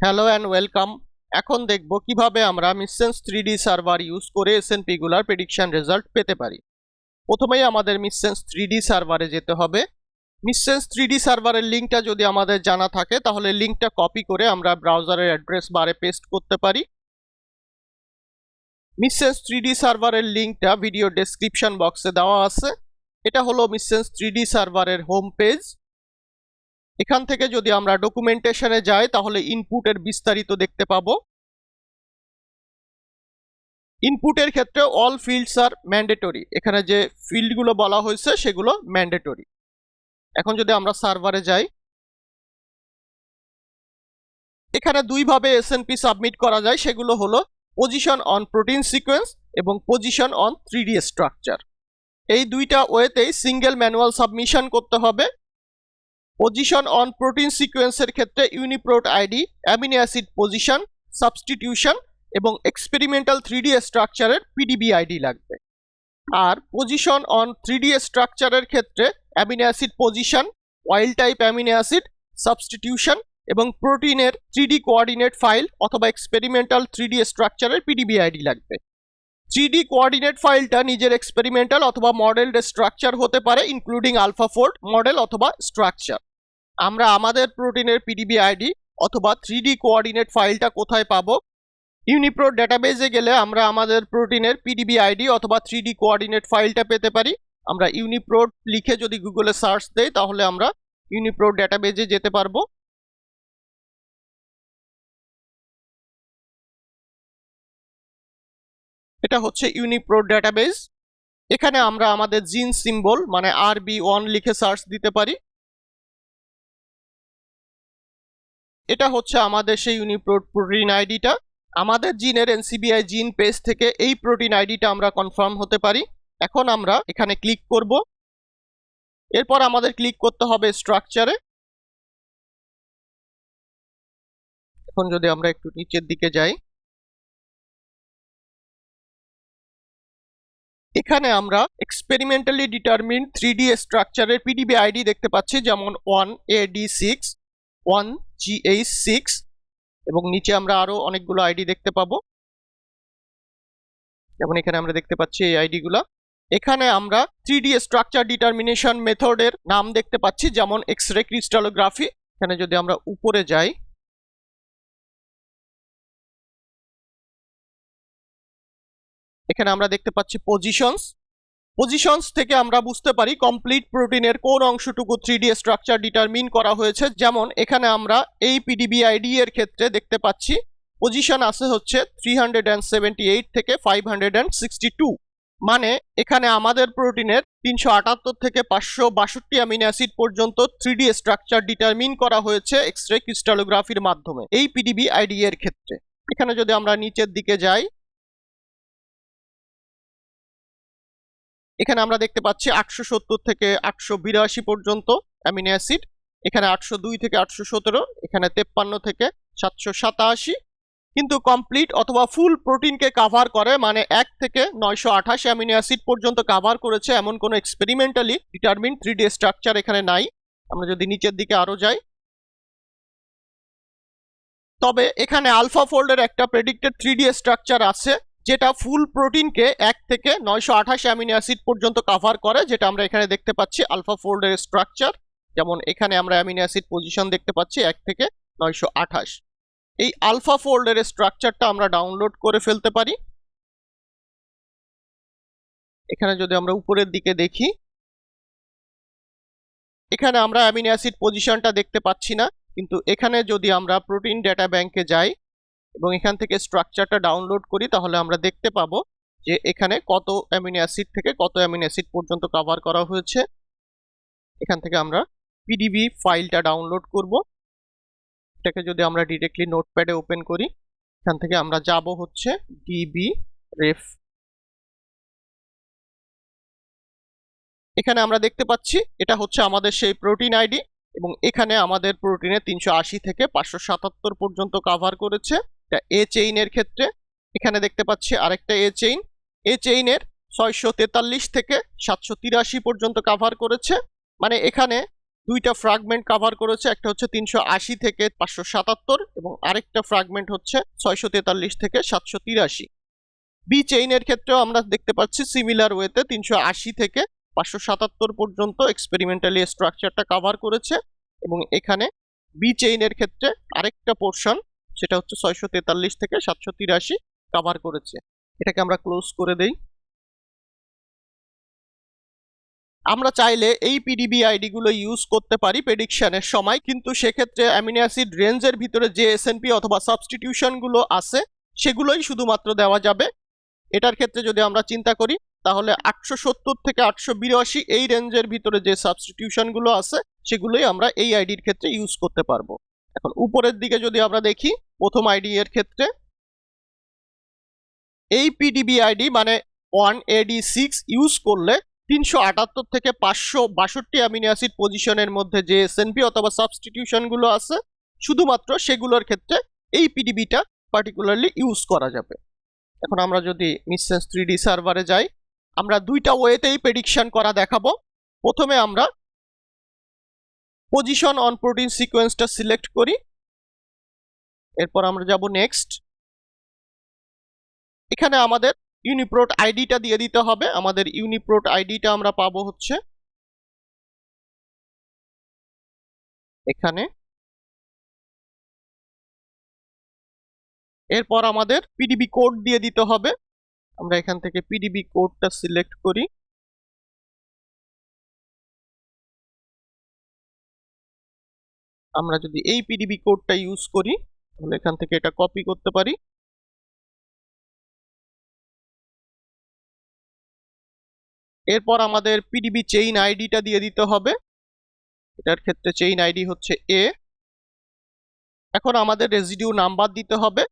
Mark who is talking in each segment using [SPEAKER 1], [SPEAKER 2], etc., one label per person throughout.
[SPEAKER 1] Hello and welcome. এখন দেখব কিভাবে আমরা Missense3D সার্ভার ইউজ করে এসএনপি গুলার প্রেডিকশন রেজাল্ট পেতে পারি। প্রথমেই আমাদের Missense3D সার্ভারে যেতে হবে। Missense3D সার্ভারের লিংকটা যদি আমাদের জানা থাকে তাহলে লিংকটা কপি করে আমরা ব্রাউজারের অ্যাড্রেস বারে পেস্ট করতে পারি। Missense3D সার্ভারের লিংকটা ভিডিও ডেসক্রিপশন বক্সে দেওয়া আছে। এটা হলো Missense3D সার্ভারের হোম পেজ। এখান থেকে যদি আমরা ডকুমেন্টেশনে যাই তাহলে ইনপুটের বিস্তারিত দেখতে পাবো। ইনপুটের ক্ষেত্রে অল ফিল্ডস আর ম্যান্ডেটরি, এখানে যে ফিল্ডগুলো বলা হয়েছে সেগুলো ম্যান্ডেটরি। এখন যদি আমরা সার্ভারে যাই, এখানে দুইভাবে এসএনপি সাবমিট করা যায়, সেগুলো হলো পজিশন অন প্রোটিন সিকোয়েন্স এবং পজিশন অন 3D স্ট্রাকচার। এই দুইটা ওয়েতেই সিঙ্গেল ম্যানুয়াল সাবমিশন করতে হবে। পজিশন অন প্রোটিন সিকোয়েন্সের ক্ষেত্রে UniProt ID, amino acid position, substitution এবং এক্সপেরিমেন্টাল 3D স্ট্রাকচারের পিডিবি আইডি লাগবে। আর পজিশন অন 3D স্ট্রাকচারের ক্ষেত্রে amino acid position, wild type amino acid, substitution এবং প্রোটিনের 3D কোঅর্ডিনেট ফাইল অথবা এক্সপেরিমেন্টাল 3D স্ট্রাকচারের পিডিবি আইডি লাগবে। 3D কোঅর্ডিনেট ফাইলটা নিজের এক্সপেরিমেন্টাল অথবা মডেলড স্ট্রাকচার হতে পারে, ইনক্লুডিং আলফাফোল্ড মডেল অথবা স্ট্রাকচার। আমরা আমাদের প্রোটিনের পিডিবি আইডি অথবা 3D কোঅর্ডিনেট ফাইলটা কোথায় পাবো? ইউনিপ্রোট ডেটাবেজে গেলে আমরা আমাদের প্রোটিনের পিডিবি আইডি অথবা 3D কোঅর্ডিনেট ফাইলটা পেতে পারি। আমরা ইউনিপ্রোট লিখে যদি গুগলে সার্চ দেই তাহলে আমরা ইউনিপ্রোট ডেটাবেজে যেতে পারবো। এটা হচ্ছে ইউনিপ্রোট ডেটাবেজ। এখানে আমরা আমাদের জিন সিম্বল মানে RB1 লিখে সার্চ দিতে পারি। এটা হচ্ছে আমাদের সেই ইউনিপ্রোট প্রোটিন আইডিটা। আমাদের জিনের NCBI জিন পেজ থেকে এই প্রোটিন আইডিটা আমরা কনফার্ম হতে পারি। এখন আমরা এখানে ক্লিক করব। এরপর আমাদের ক্লিক করতে হবে স্ট্রাকচারে। এখন যদি আমরা একটু নিচের দিকে যাই, এখানে আমরা এক্সপেরিমেন্টালি ডিটারমিন্ড 3D স্ট্রাকচারের পিডিবি আইডি দেখতে পাচ্ছি, যেমন 1AD6, 1GH6 এবং নিচে আমরা আরো অনেকগুলো আইডি দেখতে পাবো। যেমন এখানে আমরা দেখতে পাচ্ছি এই আইডিগুলো। এখানে আমরা 3D স্ট্রাকচার ডিটারমিনেশন মেথডের নাম দেখতে পাচ্ছি, যেমন এক্স-রে ক্রিস্টালোগ্রাফি। এখানে যদি আমরা উপরে যাই, এখানে আমরা দেখতে পাচ্ছি পজিশনস থেকে আমরা বুঝতে পারি কমপ্লিট প্রোটিনের কোন অংশটুকু 3D স্ট্রাকচার ডিটারমিন করা হয়েছে। যেমন এখানে আমরা এই পিডিবি আইডি এর ক্ষেত্রে দেখতে পাচ্ছি পজিশন আছে হচ্ছে 378 থেকে 562, মানে এখানে আমাদের প্রোটিনের 378 থেকে 562 অ্যামিনো অ্যাসিড পর্যন্ত 3D স্ট্রাকচার ডিটারমিন করা হয়েছে এক্স-রে ক্রিস্টালোগ্রাফির মাধ্যমে এই পিডিবি আইডি এর ক্ষেত্রে। এখানে যদি আমরা নিচের দিকে যাই, এখানে আমরা দেখতে পাচ্ছি 870 থেকে 882 পর্যন্ত অ্যামিনো অ্যাসিড, এখানে 802 থেকে 817, এখানে 53 থেকে 787, কিন্তু কমপ্লিট অথবা ফুল প্রোটিনকে কভার করে, মানে 1 থেকে 928 অ্যামিনো অ্যাসিড পর্যন্ত কভার করেছে এমন কোনো এক্সপেরিমেন্টালি ডিটারমিন্ড 3D স্ট্রাকচার এখানে নাই। আমরা যদি নিচের দিকে আরো যাই, তবে এখানে আলফা ফোল্ডের একটা প্রেডিক্টেড 3D স্ট্রাকচার আছে যেটা ফুল প্রোটিনকে 1 থেকে 928 অ্যামিনো অ্যাসিড পর্যন্ত কভার করে, যেটা আমরা এখানে দেখতে পাচ্ছি আলফা ফোল্ডের স্ট্রাকচার। যেমন এখানে আমরা অ্যামিনো অ্যাসিড পজিশন দেখতে পাচ্ছি 1 থেকে 928। এই আলফা ফোল্ডের স্ট্রাকচারটা আমরা ডাউনলোড করে ফেলতে পারি। এখানে যদি আমরা উপরের দিকে দেখি, এখানে আমরা অ্যামিনো অ্যাসিড পজিশনটা দেখতে পাচ্ছি না, কিন্তু এখানে যদি আমরা প্রোটিন ডেটা ব্যাংকে যাই এবং এখান থেকে স্ট্রাকচারটা ডাউনলোড করি তাহলে আমরা দেখতে পাবো যে এখানে কত অ্যামিনো অ্যাসিড থেকে কত অ্যামিনো অ্যাসিড পর্যন্ত কভার করা হয়েছে। এখান থেকে আমরা পিডিবি ফাইলটা ডাউনলোড করব। এটাকে যদি আমরা ডিরেক্টলি নোটপ্যাডে ওপেন করি, এখান থেকে আমরা যাব হচ্ছে ডিবি রেফ। এখানে আমরা দেখতে পাচ্ছি এটা হচ্ছে আমাদের সেই প্রোটিন আইডি এবং এখানে আমাদের প্রোটিনে 380 থেকে 577 পর্যন্ত কভার করেছে। এটা এ চেইনের ক্ষেত্রে এখানে দেখতে পাচ্ছি আরেকটা এ চেইনের 643 থেকে 783 পর্যন্ত কভার করেছে, মানে এখানে দুইটা ফ্র্যাগমেন্ট কভার করেছে, একটা হচ্ছে 380 থেকে 577 এবং আরেকটা ফ্র্যাগমেন্ট হচ্ছে 643 থেকে 783। বি চেইনের ক্ষেত্রেও আমরা দেখতে পাচ্ছি সিমিলার ওয়েতে 380 থেকে 577 পর্যন্ত এক্সপেরিমেন্টালি স্ট্রাকচারটা কভার করেছে এবং এখানে বি চেইনের ক্ষেত্রে আরেকটা পোর্শন সেটা হচ্ছে 643 থেকে 783 কভার করেছে। এটাকে আমরা ক্লোজ করে দেই। আমরা চাইলে এই পিডিবি আইডি গুলো ইউজ করতে পারি প্রেডিকশনের সময়, কিন্তু সেক্ষেত্রে অ্যামিনো অ্যাসিড রেঞ্জের ভিতরে যে এসএনপি অথবা সাবস্টিটিউশন গুলো আছে সেগুলোই শুধুমাত্র দেওয়া যাবে। এটার ক্ষেত্রে যদি আমরা চিন্তা করি তাহলে 870 থেকে 882 এই রেঞ্জের ভিতরে যে সাবস্টিটিউশন গুলো আছে সেগুলোই আমরা এই আইডির ক্ষেত্রে ইউজ করতে পারবো। এখন উপরের দিকে যদি আমরা দেখি প্রথম আইডি এর ক্ষেত্রে এই পিডিবি আইডি মানে 1AD6 ইউজ করলে 378 থেকে 562 অ্যামিনো অ্যাসিড পজিশনের মধ্যে যে এসএনপি অথবা সাবস্টিটিউশন গুলো আছে শুধুমাত্র সেগুলোর ক্ষেত্রে এই পিডিবিটা পার্টিকুলারলি ইউজ করা যাবে। এখন আমরা যদি Missense3D সার্ভারে যাই, আমরা দুইটা ওয়েতেই প্রেডিকশন করা দেখাবো। প্রথমে আমরা পজিশন অন প্রোটিন সিকোয়েন্সটা সিলেক্ট করি, এরপর আমরা যাব নেক্সট। এখানে আমাদের ইউনিপ্রোট আইডিটা দিয়ে দিতে হবে। আমাদের ইউনিপ্রোট আইডিটা আমরা পাবো হচ্ছে এখানে। এরপর আমাদের পিডিবি কোড দিয়ে দিতে হবে। আমরা এখান থেকে পিডিবি কোডটা সিলেক্ট করি, আমরা যদি এই পিডিবি কোডটা ইউজ করি তাহলে এখান থেকে এটা কপি করতে পারি। এরপর আমাদের পিডিবি চেইন আইডিটা দিয়ে দিতে হবে, এটার ক্ষেত্রে চেইন আইডি হচ্ছে এ। এখন আমাদের রেসিডিউ নাম্বার দিতে হবে।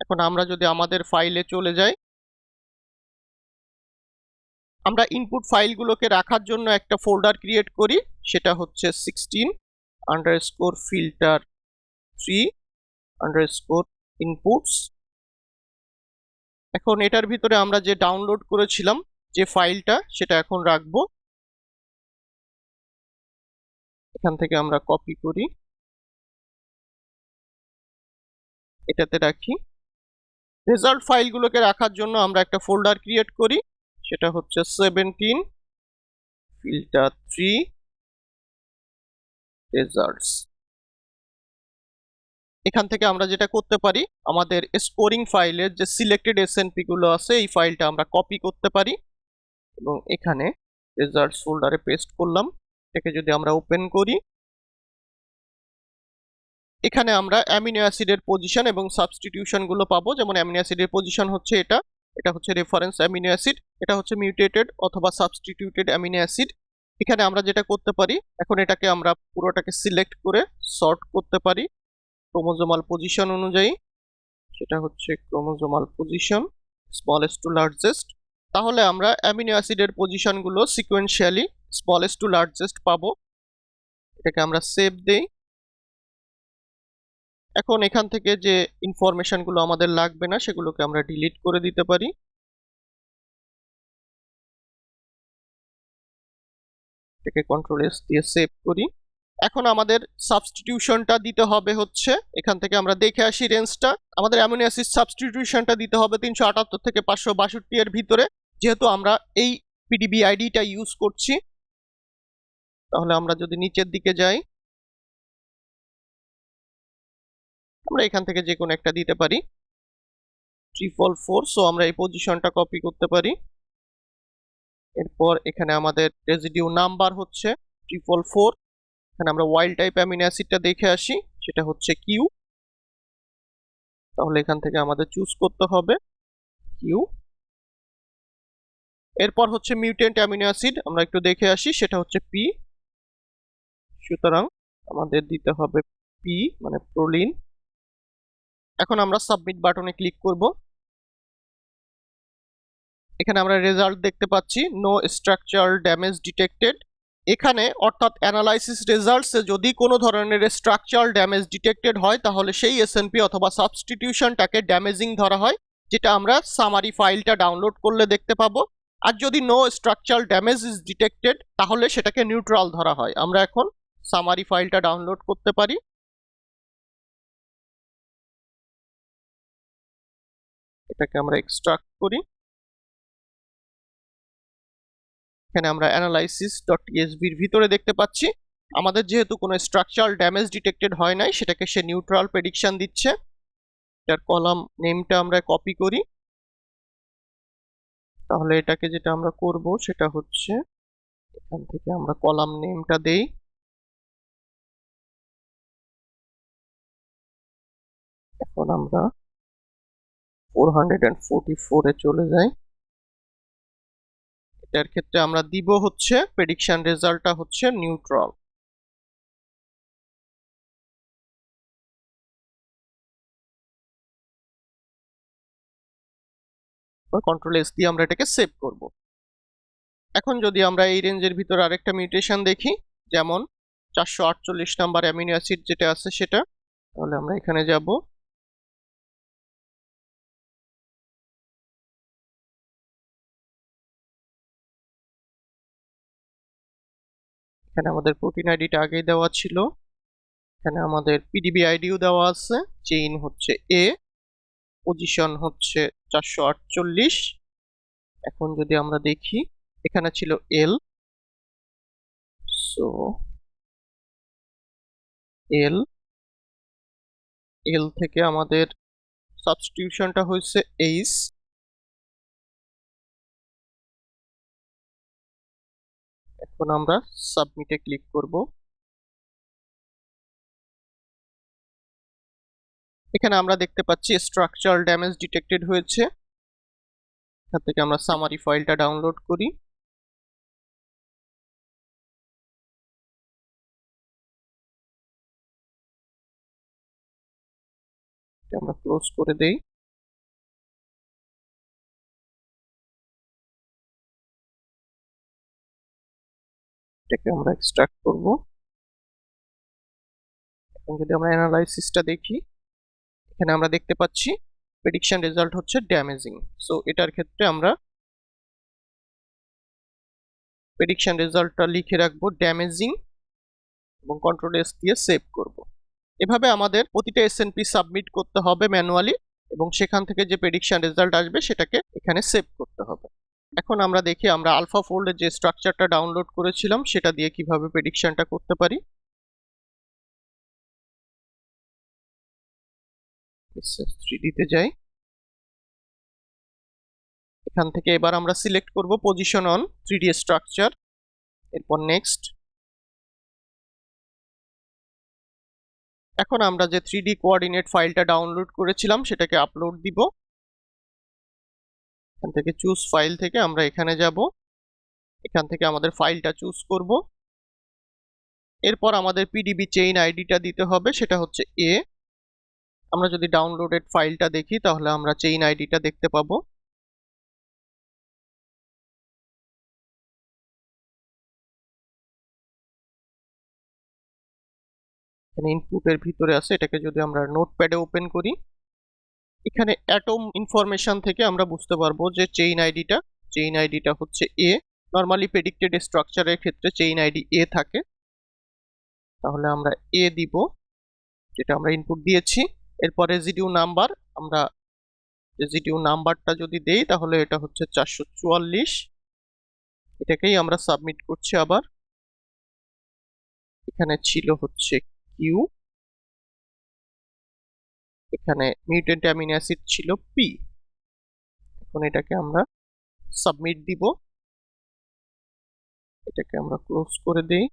[SPEAKER 1] এখন আমরা যদি আমাদের ফাইলে চলে যাই, আমরা ইনপুট ফাইলগুলোকে রাখার জন্য একটা ফোল্ডার ক্রিয়েট করি, সেটা হচ্ছে 16_filter3_inputs। এখন এটার ভিতরে আমরা যে ডাউনলোড করেছিলাম যে ফাইলটা সেটা এখন রাখবো। এখান থেকে আমরা কপি করি, এটাতে রাখি। রেজাল্ট ফাইলগুলোকে রাখার জন্য আমরা একটা ফোল্ডার ক্রিয়েট করি, সেটা হচ্ছে 17filter3results। এখান থেকে আমরা যেটা করতে পারি, আমাদের স্কোরিং ফাইলের যে সিলেক্টেড এসএনপি গুলো আছে এই ফাইলটা আমরা কপি করতে পারি এবং এখানে রেজাল্টস ফোল্ডারে পেস্ট করলাম। এটাকে যদি আমরা ওপেন করি, এখানে আমরা অ্যামিনো অ্যাসিডের পজিশন এবং সাবস্টিটিউশন গুলো পাবো। যেমন অ্যামিনো অ্যাসিডের পজিশন হচ্ছে এটা, এটা হচ্ছে রেফারেন্স অ্যামিনো অ্যাসিড, এটা হচ্ছে মিউটেটেড অথবা সাবস্টিটিউটেড অ্যামিনো অ্যাসিড। এখানে আমরা যেটা করতে পারি, এখন এটাকে আমরা পুরোটাকে সিলেক্ট করে সর্ট করতে পারি ক্রোমোজোমাল পজিশন অনুযায়ী। সেটা হচ্ছে chromosomal position smallest to largest. তাহলে আমরা অ্যামিনো অ্যাসিডের পজিশনগুলো সিকোয়েন্সিয়ালি স্মলেস্ট টু লার্জেস্ট পাবো। এটাকে আমরা সেভ দেই। এখন এখান থেকে যে ইনফরমেশনগুলো আমাদের লাগবে না সেগুলোকে আমরা ডিলিট করে দিতে পারি। এটাকে কন্ট্রোল-S দিয়ে সেভ করি। এখন আমাদের সাবস্টিটিউশনটা দিতে হবে হচ্ছে, এখান থেকে আমরা দেখে আসি রেঞ্জটা। আমাদের অ্যামিনো অ্যাসিড সাবস্টিটিউশনটা দিতে হবে 378 থেকে 562 এর ভিতরে, যেহেতু আমরা এই পিডিবি আইডিটা ইউজ করছি। তাহলে আমরা যদি নিচের দিকে যাই, আমরা এখান থেকে যে কোনো একটা দিতে পারি 344। সো আমরা এই পজিশনটা কপি করতে পারি। এরপর এখানে আমাদের রেসিডিউ নাম্বার হচ্ছে 344। এখানে আমরা ওয়াইল্ড টাইপ অ্যামিনো অ্যাসিডটা দেখে আসি, সেটা হচ্ছে কিউ। তাহলে এখান থেকে আমাদের চুজ করতে হবে কিউ। এরপর হচ্ছে মিউটেন্ট অ্যামিনো অ্যাসিড, আমরা একটু দেখে আসি, সেটা হচ্ছে পি। সুতরাং আমাদের দিতে হবে পি মানে প্রোলিন। এখন আমরা সাবমিট বাটনে ক্লিক করব। এখানে আমরা রেজাল্ট দেখতে পাচ্ছি নো স্ট্রাকচারাল ড্যামেজ ডিটেক্টেড। এখানে অর্থাৎ অ্যানালাইসিস রেজাল্টসে যদি কোনো ধরনের স্ট্রাকচারাল ড্যামেজ ডিটেক্টেড হয় তাহলে সেই এসএনপি অথবা সাবস্টিটিউশনটাকে ড্যামেজিং ধরা হয়, যেটা আমরা সামারি ফাইলটা ডাউনলোড করলে দেখতে পাবো। আর যদি no structural damage is detected তাহলে সেটাকে নিউট্রাল ধরা হয়। আমরা এখন সামারি ফাইলটা ডাউনলোড করতে পারি। এটাকে আমরা এক্সট্রাক্ট করি। এখানে আমরা analysis.tsv এর ভিতরে দেখতে পাচ্ছি আমাদের যেহেতু কোনো স্ট্রাকচারাল ড্যামেজ ডিটেক্টেড হয় নাই, সেটাকে সে নিউট্রাল প্রেডিকশন দিচ্ছে। এটার কলাম নেমটা আমরা কপি করি। তাহলে এটাকে যেটা আমরা করব সেটা হচ্ছে এখান থেকে আমরা কলাম নেমটা দেই। এখন আমরা 444 এ চলে যাই। এটার ক্ষেত্রে আমরা দিব হচ্ছে প্রেডিকশন রেজাল্টটা হচ্ছে নিউট্রাল। কন্ট্রোল এস দিয়ে আমরা এটাকে সেভ করব। এখন যদি আমরা এই রেঞ্জের ভিতরে আরেকটা মিউটেশন দেখি, যেমন 448 নাম্বার অ্যামিনো অ্যাসিড যেটা আছে সেটা, তাহলে আমরা এখানে যাব। এখানে আমাদের প্রোটিন আইডিটা আগেই দেওয়া ছিল। এখানে আমাদের পিডিবি আইডিও দেওয়া আছে। চেইন হচ্ছে এ, পজিশন হচ্ছে 448। এখন যদি আমরা দেখি এখানে ছিল এল, সো এল এল থেকে আমাদের সাবস্টিটিউশনটা হয়েছে এইচ। এখন আমরা সাবমিটে ক্লিক করব। এখানে আমরা দেখতে পাচ্ছি স্ট্রাকচারাল ড্যামেজ ডিটেক্টেড হয়েছে। এখান থেকে আমরা সামারি ফাইলটা ডাউনলোড করি। আমরা ক্লোজ করে দেই। এটাকে আমরা এক্সট্রাক্ট করব। এখন যদি আমরা অ্যানালাইসিসটা দেখি, এখানে আমরা দেখতে পাচ্ছি প্রেডিকশন রেজাল্ট হচ্ছে ড্যামেজিং। সো এটার ক্ষেত্রে আমরা প্রেডিকশন রেজাল্টটা লিখে রাখবো ড্যামেজিং এবং কন্ট্রোল এস দিয়ে সেভ করব। এভাবে আমাদের প্রতিটা এসএনপি সাবমিট করতে হবে ম্যানুয়ালি, এবং সেখান থেকে যে প্রেডিকশন রেজাল্ট আসবে সেটাকে এখানে সেভ করতে হবে। এখন আমরা দেখি আমরা আলফা ফোল্ডে যে স্ট্রাকচারটা ডাউনলোড করেছিলাম সেটা দিয়ে কিভাবে প্রেডিকশনটা করতে পারি। Missense3D তে যাই। এখান থেকে এবার আমরা সিলেক্ট করব পজিশন অন 3D স্ট্রাকচার, এরপর নেক্সট। এখন আমরা যে 3D কোঅর্ডিনেট ফাইলটা ডাউনলোড করেছিলাম সেটাকে আপলোড দিব। এখান থেকে চুজ ফাইল থেকে আমরা এখানে যাব। এখান থেকে আমাদের ফাইলটা চুজ করব। এরপর আমাদের পিডিবি চেইন আইডিটা দিতে হবে, সেটা হচ্ছে এ। আমরা যদি ডাউনলোডেড ফাইলটা দেখি তাহলে আমরা চেইন আইডিটা দেখতে পাবো। এখানে ইনপুটের ভিতরে আছে, এটাকে যদি আমরা নোটপ্যাডে ওপেন করি, এখানে অ্যাটম ইনফরমেশন থেকে আমরা বুঝতে পারবো যে চেইন আইডিটা হচ্ছে এ। নর্মালি প্রেডিক্টেড স্ট্রাকচারের ক্ষেত্রে চেইন আইডি এ থাকে। তাহলে আমরা এ দিব, যেটা আমরা ইনপুট দিয়েছি। এরপর রেজিডিউ নাম্বার, আমরা রেজিডিউ নাম্বারটা যদি দেই তাহলে এটা হচ্ছে 444। এটাকেই আমরা সাবমিট করছি আবার। এখানে ছিল হচ্ছে কিউ, এখানে মিউটেন্ট অ্যামিনো অ্যাসিড ছিল পি। এখন এটাকে আমরা সাবমিট দিব। এটাকে আমরা ক্লোজ করে দেই।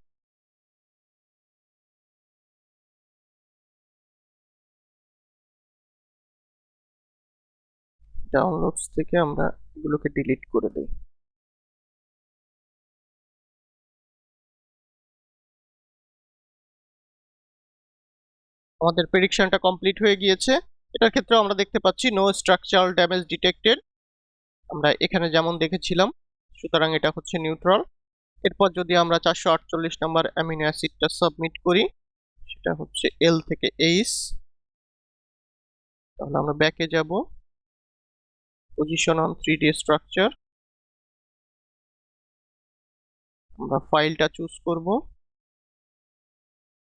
[SPEAKER 1] ডাউনলোডস থেকে আমরা এগুলোকে ডিলিট করে দেই। আমাদের প্রেডিকশনটা কমপ্লিট হয়ে গিয়েছে। এটার ক্ষেত্রে আমরা দেখতে পাচ্ছি নো স্ট্রাকচারাল ড্যামেজ ডিটেক্টেড, আমরা এখানে যেমন দেখেছিলাম, সুতরাং এটা হচ্ছে নিউট্রাল। এরপর যদি আমরা 448 নম্বর অ্যামিনো অ্যাসিডটা সাবমিট করি, সেটা হচ্ছে এল থেকে এইচ। তাহলে আমরা ব্যাকে যাব, পজিশন অন 3D স্ট্রাকচার, আমরা ফাইলটা চুজ করব।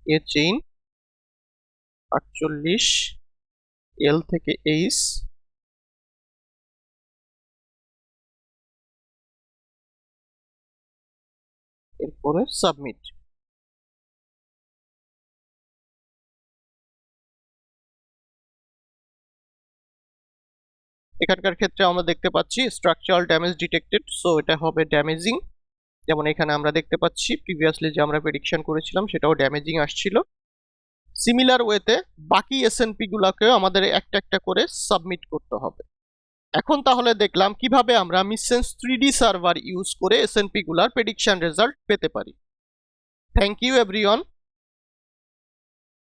[SPEAKER 1] এ চেইন 48, এল থেকে এইচ, এরপরে সাবমিট। এখানকার ক্ষেত্রে আমরা দেখতে পাচ্ছি স্ট্রাকচারাল ড্যামেজ ডিটেক্টেড, সো এটা হবে ড্যামেজিং। যেমন এখানে আমরা দেখতে পাচ্ছি প্রিভিয়াসলি যে আমরা প্রেডিকশন করেছিলাম সেটাও ড্যামেজিং আসছিল। সিমিলার ওয়েতে বাকি এসএনপি গুলোকেও আমাদের একটা একটা করে সাবমিট করতে হবে। এখন তাহলে দেখলাম কিভাবে আমরা Missense3D সার্ভার ইউজ করে এসএনপি গুলার প্রেডিকশন রেজাল্ট পেতে পারি। Thank you everyone.